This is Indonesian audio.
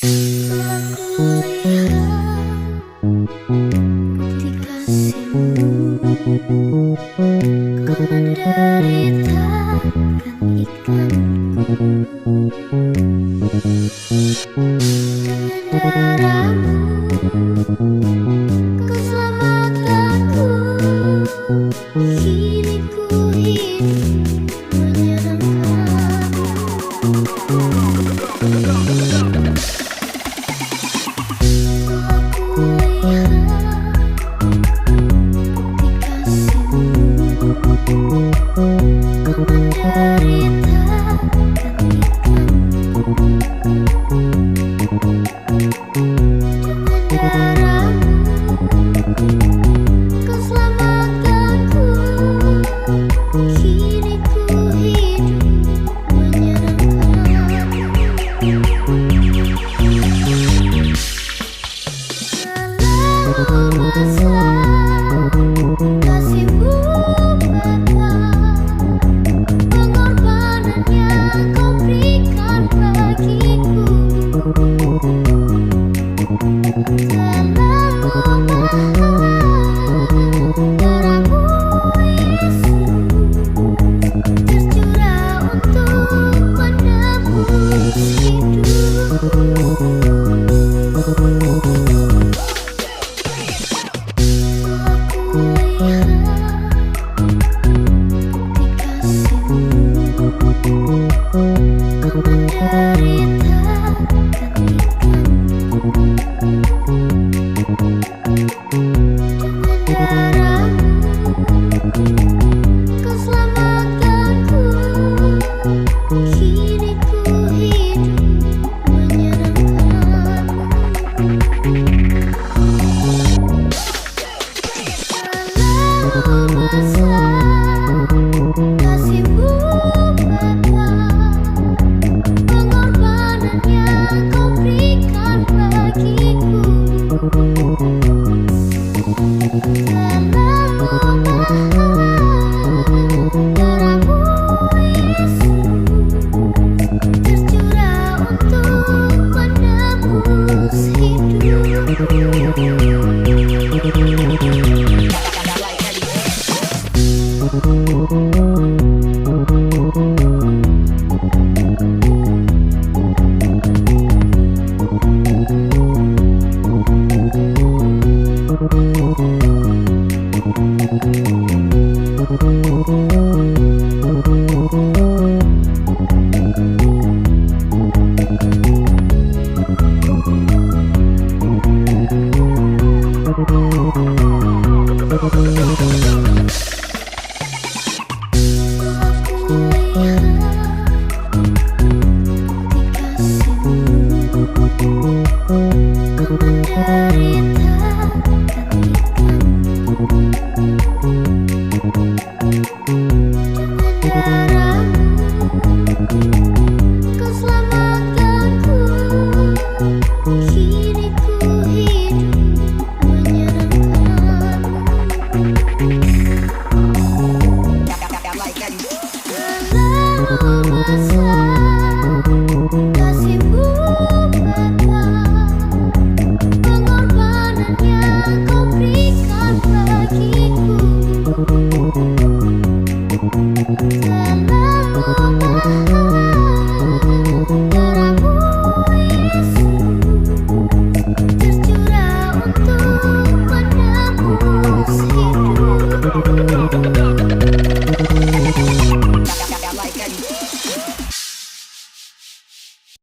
Aku lihat bukti kasihmu, kau menderitakan ikanku dengan darahmu, kau selamatkanku. Kini ku hidup menyenangkan. Aku lihat bukti kasihmu, kau menderitakan ikanku dengan darahmu, kau selamatkanku. Kini ku hidup menyenangkan. Dalam masa kasihmu Bapa, pengorbanan yang kau berikan bagiku, terlalu mahal darahmu Yesus, tercurah untuk menebus hidup. Aku lihat bukti kasihmu, kau menderitakan